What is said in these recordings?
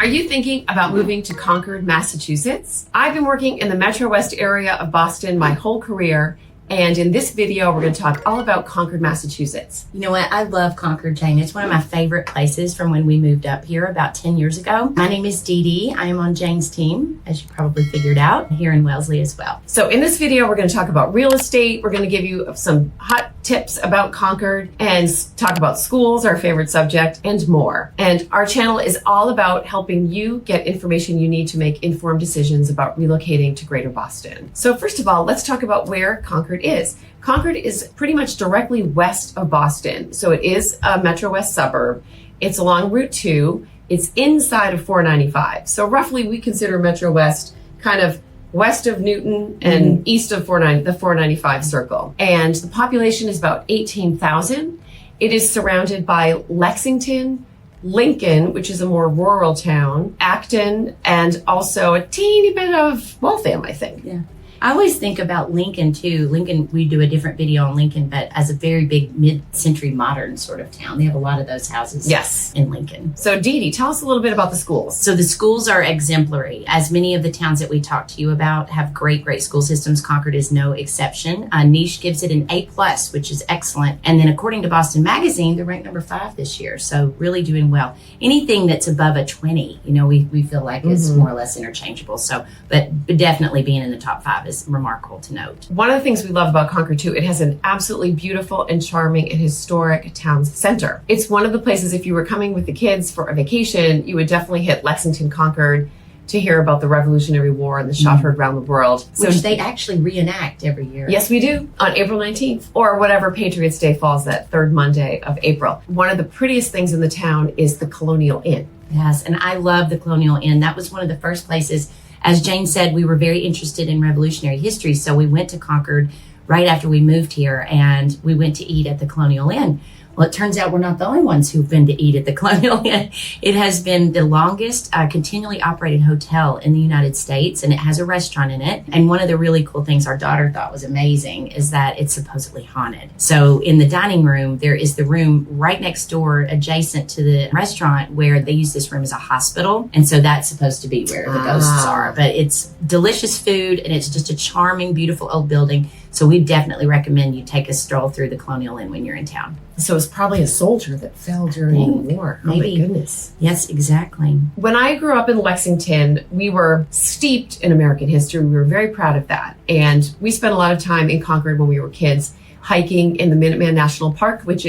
Are you thinking about moving to Concord, Massachusetts? I've been working in the Metro West area of Boston my whole career, and in this video, we're going to talk all about Concord, Massachusetts. You know what? I love Concord, Jane. It's one of my favorite places from when we moved up here about 10 years ago. My name is Dee Dee. I am on Jane's team, as you probably figured out, here in Wellesley as well. So in this video, we're going to talk about real estate. We're going to give you some hot tips about Concord and talk about schools, our favorite subject, and more. And our channel is all about helping you get information you need to make informed decisions about relocating to Greater Boston. So first of all, let's talk about where Concord is. Concord is pretty much directly west of Boston. So it is a Metro West suburb. It's along Route 2. It's inside of 495. So roughly we consider Metro West kind of west of Newton and east of the 495 circle. And the population is about 18,000. It is surrounded by Lexington, Lincoln, which is a more rural town, Acton, and also a teeny bit of Waltham, I think. Yeah. I always think about Lincoln too. Lincoln, we do a different video on Lincoln, but as a very big mid-century modern sort of town. They have a lot of those houses in Lincoln. So Dee Dee, tell us a little bit about the schools. So the schools are exemplary. As many of the towns that we talked to you about have great school systems, Concord is no exception. Niche gives it an A+, which is excellent. And then according to Boston Magazine, they're ranked number 5 this year. So really doing well. Anything that's above a 20, we feel like is more or less interchangeable. So, but definitely being in the top 5 is remarkable to note. One of the things we love about Concord too, it has an absolutely beautiful and charming and historic town center. It's one of the places, if you were coming with the kids for a vacation, you would definitely hit Lexington, Concord to hear about the Revolutionary War and the shot heard around the world. Which they actually reenact every year. Yes, we do, on April 19th, or whatever Patriots Day falls, that third Monday of April. One of the prettiest things in the town is the Colonial Inn. Yes, and I love the Colonial Inn. That was one of the first places. As Jane said, we were very interested in Revolutionary history, so we went to Concord right after we moved here, and we went to eat at the Colonial Inn. Well, it turns out we're not the only ones who've been to eat at the Colonial Inn. It has been the longest continually operated hotel in the United States, and it has a restaurant in it. And one of the really cool things our daughter thought was amazing is that it's supposedly haunted. So in the dining room, there is the room right next door adjacent to the restaurant where they use this room as a hospital. And so that's supposed to be where the ghosts are. But it's delicious food, and it's just a charming, beautiful old building. So we definitely recommend you take a stroll through the Colonial Inn when you're in town. So it's probably a soldier that fell during the war. Maybe. Oh my goodness. Yes, exactly. When I grew up in Lexington, we were steeped in American history. We were very proud of that. And we spent a lot of time in Concord when we were kids, hiking in the Minuteman National Park, which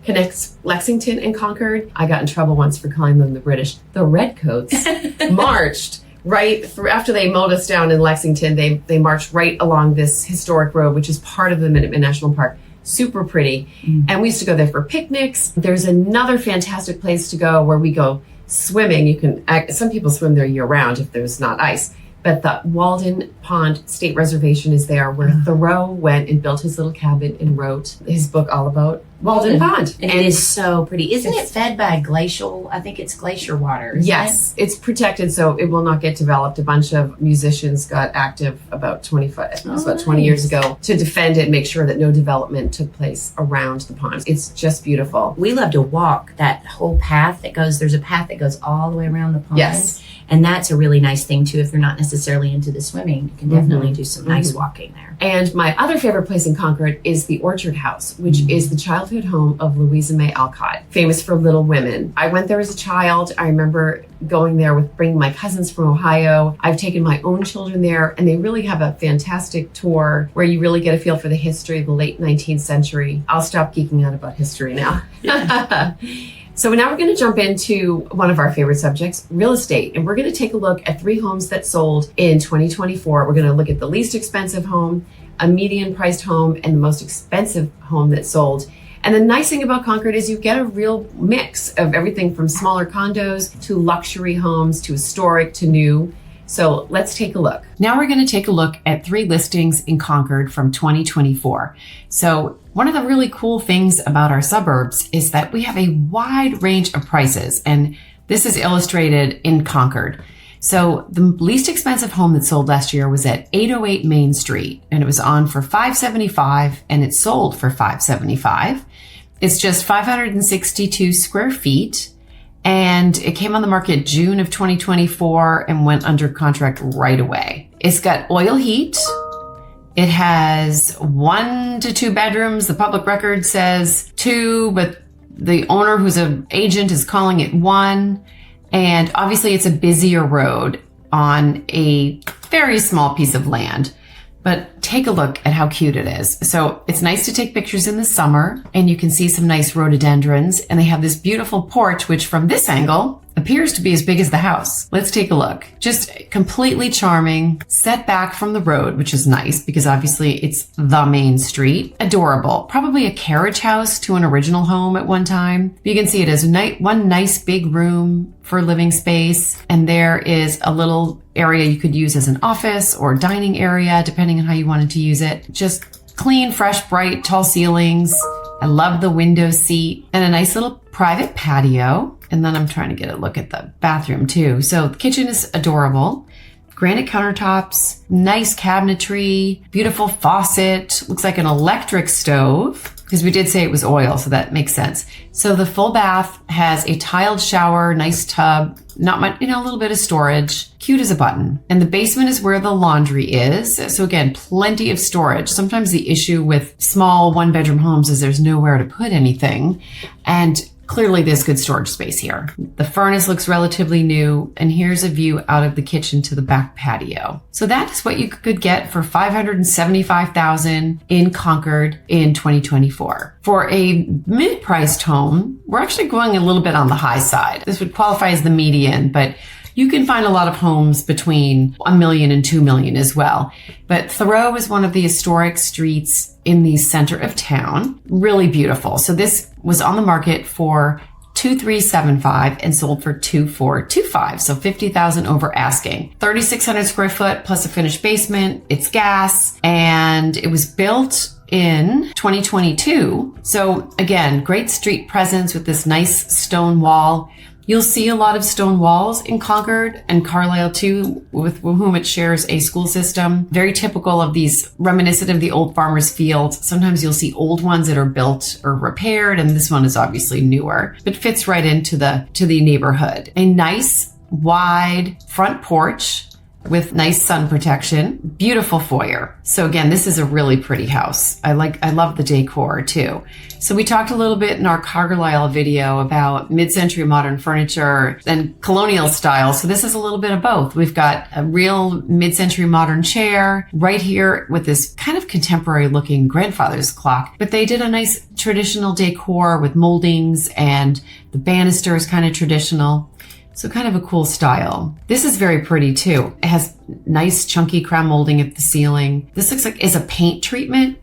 connects Lexington and Concord. I got in trouble once for calling them the British. The Redcoats marched right through, after they mowed us down in Lexington, they marched right along this historic road, which is part of the Minuteman National Park. Super pretty. And we used to go there for picnics. There's another fantastic place to go where we go swimming. Some people swim there year round if there's not ice. But the Walden Pond State Reservation is there, where Thoreau went and built his little cabin and wrote his book all about Walden Pond. And it is so pretty. Isn't it fed by glacier water? Yes, it's protected, so it will not get developed. A bunch of musicians got active about 20 years ago to defend it and make sure that no development took place around the pond. It's just beautiful. We love to walk that whole path there's a path that goes all the way around the pond. Yes. And that's a really nice thing too. If you're not necessarily into the swimming, you can definitely do some nice walking there. And my other favorite place in Concord is the Orchard House, which is the childhood home of Louisa May Alcott, famous for Little Women. I went there as a child. I remember going there bringing my cousins from Ohio. I've taken my own children there, and they really have a fantastic tour where you really get a feel for the history of the late 19th century. I'll stop geeking out about history now. So now we're going to jump into one of our favorite subjects, real estate. And we're going to take a look at 3 homes that sold in 2024. We're going to look at the least expensive home, a median priced home, and the most expensive home that sold. And the nice thing about Concord is you get a real mix of everything from smaller condos to luxury homes to historic to new. So let's take a look. Now we're going to take a look at 3 listings in Concord from 2024. So one of the really cool things about our suburbs is that we have a wide range of prices, and this is illustrated in Concord. So the least expensive home that sold last year was at 808 Main Street, and it was on for $575, and it sold for $575. It's just 562 square feet, and it came on the market June of 2024 and went under contract right away. It's got oil heat. It has 1 to 2 bedrooms. The public record says 2, but the owner, who's an agent, is calling it 1. And obviously it's a busier road on a very small piece of land. But take a look at how cute it is. So it's nice to take pictures in the summer, and you can see some nice rhododendrons, and they have this beautiful porch, which from this angle appears to be as big as the house. Let's take a look. Just completely charming, set back from the road, which is nice because obviously it's the main street. Adorable. Probably a carriage house to an original home at one time. You can see it as one nice big room for living space, and there is a little area you could use as an office or dining area, depending on how you wanted to use it. Just clean, fresh, bright, tall ceilings. I love the window seat and a nice little private patio. And then I'm trying to get a look at the bathroom too. So the kitchen is adorable. Granite countertops, nice cabinetry, beautiful faucet, looks like an electric stove, because we did say it was oil, so that makes sense. So the full bath has a tiled shower, nice tub, not much, a little bit of storage, cute as a button. And the basement is where the laundry is. So again, plenty of storage. Sometimes the issue with small 1-bedroom homes is there's nowhere to put anything. And clearly there's good storage space here. The furnace looks relatively new, and here's a view out of the kitchen to the back patio. So that is what you could get for $575,000 in Concord in 2024. For a mid-priced home, we're actually going a little bit on the high side. This would qualify as the median, but you can find a lot of homes between $1 million and $2 million as well. But Thoreau is one of the historic streets in the center of town. Really beautiful. So this was on the market for $2,375 and sold for $2,425. So $50,000 over asking. 3,600 square foot plus a finished basement. It's gas, and it was built in 2022. So again, great street presence with this nice stone wall. You'll see a lot of stone walls in Concord and Carlisle too, with whom it shares a school system. Very typical of these, reminiscent of the old farmer's field. Sometimes you'll see old ones that are built or repaired, and this one is obviously newer, but fits right into the neighborhood. A nice wide front porch with nice sun protection, beautiful foyer. So again, this is a really pretty house. I love the decor too. So we talked a little bit in our Carlisle video about mid-century modern furniture and colonial style. So this is a little bit of both. We've got a real mid-century modern chair right here with this kind of contemporary looking grandfather's clock, but they did a nice traditional decor with moldings, and the banister is kind of traditional. So kind of a cool style. This is very pretty too. It has nice chunky crown molding at the ceiling. This looks like it's a paint treatment.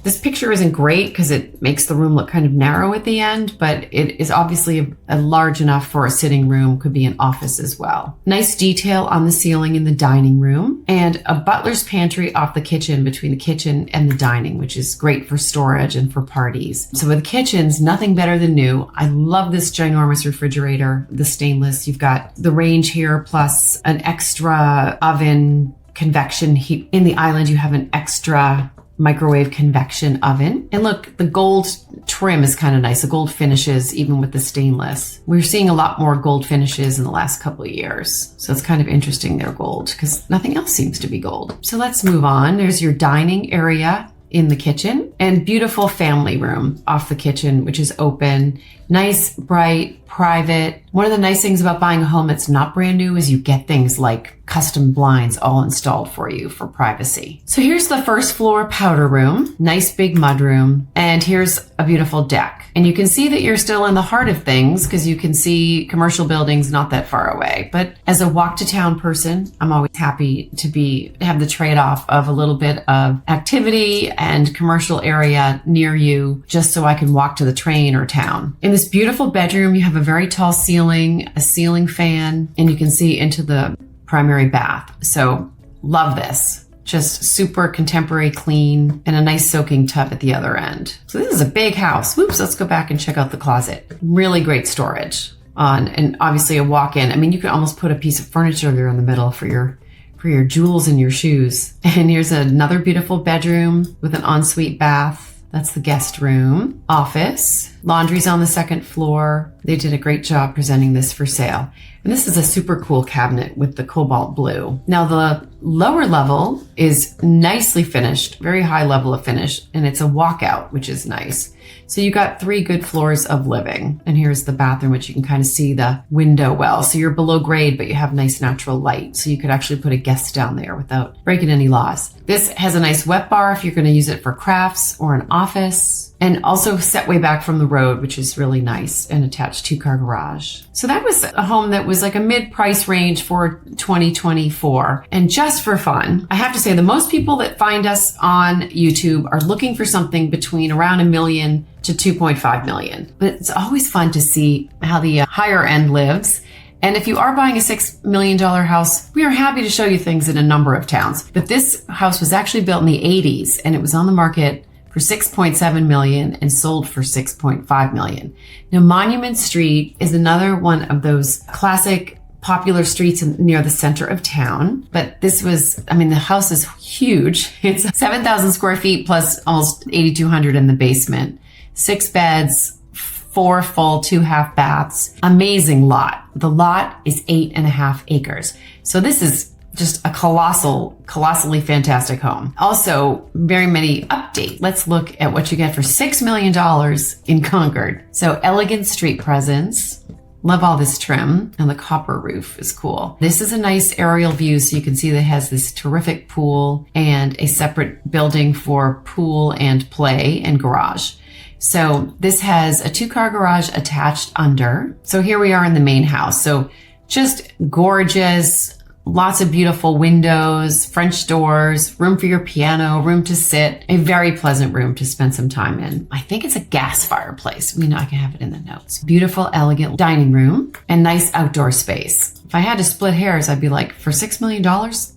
This picture isn't great because it makes the room look kind of narrow at the end, but it is obviously a large enough for a sitting room, could be an office as well. Nice detail on the ceiling in the dining room, and a butler's pantry off the kitchen between the kitchen and the dining, which is great for storage and for parties. So with kitchens, nothing better than new. I love this ginormous refrigerator, the stainless. You've got the range here plus an extra oven, convection heat. In the island, you have an extra microwave convection oven. And look, the gold trim is kind of nice. The gold finishes, even with the stainless. We're seeing a lot more gold finishes in the last couple of years. So it's kind of interesting they're gold because nothing else seems to be gold. So let's move on. There's your dining area in the kitchen, and beautiful family room off the kitchen, which is open. Nice, bright, private. One of the nice things about buying a home that's not brand new is you get things like custom blinds all installed for you for privacy. So here's the first floor powder room, nice big mud room, and here's a beautiful deck. And you can see that you're still in the heart of things because you can see commercial buildings not that far away. But as a walk to town person, I'm always happy to have the trade-off of a little bit of activity and commercial area near you, just so I can walk to the train or town. In this beautiful bedroom, you have a very tall ceiling, a ceiling fan, and you can see into the primary bath. So love this. Just super contemporary, clean, and a nice soaking tub at the other end. So this is a big house. Whoops, let's go back and check out the closet. Really great storage and obviously a walk-in. I mean, you could almost put a piece of furniture there in the middle for your jewels and your shoes. And here's another beautiful bedroom with an ensuite bath. That's the guest room, office, laundry's on the second floor. They did a great job presenting this for sale. And this is a super cool cabinet with the cobalt blue. Now the lower level is nicely finished, very high level of finish, and it's a walkout, which is nice. So you got 3 good floors of living. And here's the bathroom, which you can kind of see the window well. So you're below grade, but you have nice natural light. So you could actually put a guest down there without breaking any laws. This has a nice wet bar if you're going to use it for crafts or an office. And also set way back from the road, which is really nice, and attached 2-car garage. So that was a home that was like a mid-price range for 2024. And just for fun, I have to say the most people that find us on YouTube are looking for something between around $1 million to $2.5 million. But it's always fun to see how the higher end lives. And if you are buying a $6 million house, we are happy to show you things in a number of towns. But this house was actually built in the 80s, and it was on the market for $6.7 million and sold for $6.5 million. Now, Monument Street is another one of those classic popular streets near the center of town. But this was, I mean, the house is huge. It's 7,000 square feet plus almost 8,200 in the basement. 6 beds, 4 full, 2 half baths. Amazing lot. The lot is 8.5 acres. So this is just a colossally fantastic home. Also, very many update. Let's look at what you get for $6 million in Concord. So elegant street presence. Love all this trim, and the copper roof is cool. This is a nice aerial view, so you can see that it has this terrific pool and a separate building for pool and play and garage. So this has a 2-car garage attached under. So here we are in the main house. So just gorgeous. Lots of beautiful windows, French doors, room for your piano, room to sit, a very pleasant room to spend some time in. I think it's a gas fireplace. I can have it in the notes. Beautiful, elegant dining room and nice outdoor space. If I had to split hairs, I'd be like, for $6 million,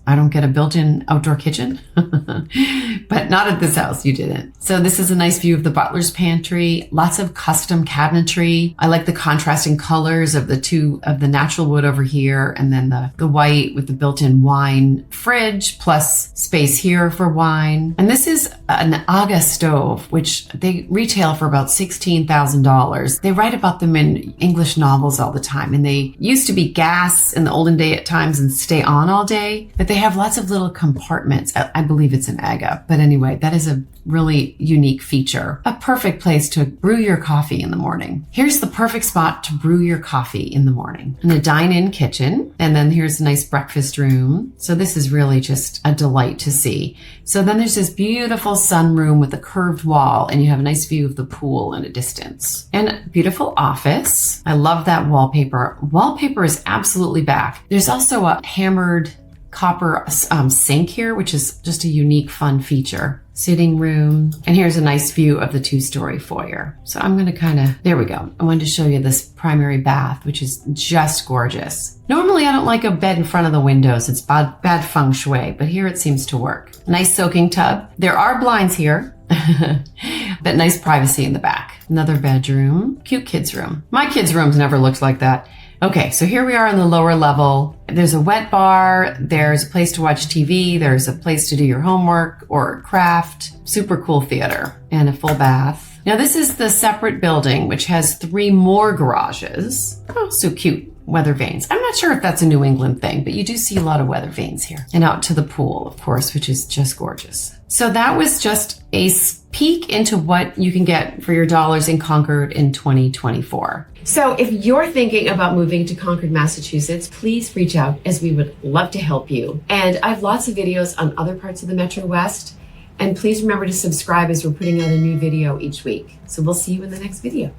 I don't get a built-in outdoor kitchen. But not at this house, you didn't. So this is a nice view of the butler's pantry. Lots of custom cabinetry. I like the contrasting colors of the natural wood over here, and then the white with the built-in wine fridge, plus space here for wine. And this is an Aga stove, which they retail for about $16,000. They write about them in English novels all the time, and they used to be gas in the olden day at times and stay on all day, but they have lots of little compartments. I believe it's an Aga, but anyway, that is a really unique feature. A perfect place to brew your coffee in the morning. Here's the perfect spot to brew your coffee in the morning. And a dine-in kitchen, and then here's a nice breakfast room. So this is really just a delight to see. So then there's this beautiful sunroom with a curved wall, and you have a nice view of the pool in a distance. And a beautiful office. I love that wallpaper. Wallpaper is absolutely back. There's also a hammered copper sink here, which is just a unique, fun feature. Sitting room. And here's a nice view of the 2-story foyer. So I'm going to there we go. I wanted to show you this primary bath, which is just gorgeous. Normally, I don't like a bed in front of the windows. It's bad feng shui, but here it seems to work. Nice soaking tub. There are blinds here, but nice privacy in the back. Another bedroom. Cute kids' room. My kids' rooms never looked like that. Okay, so here we are on the lower level. There's a wet bar, there's a place to watch TV, there's a place to do your homework or craft, super cool theater, and a full bath. Now this is the separate building, which has 3 more garages. Oh, so cute. Weather vanes. I'm not sure if that's a New England thing, but you do see a lot of weather vanes here. And out to the pool, of course, which is just gorgeous. So that was just a peek into what you can get for your dollars in Concord in 2024. So if you're thinking about moving to Concord, Massachusetts, please reach out, as we would love to help you. And I have lots of videos on other parts of the Metro West. And please remember to subscribe, as we're putting out a new video each week. So we'll see you in the next video.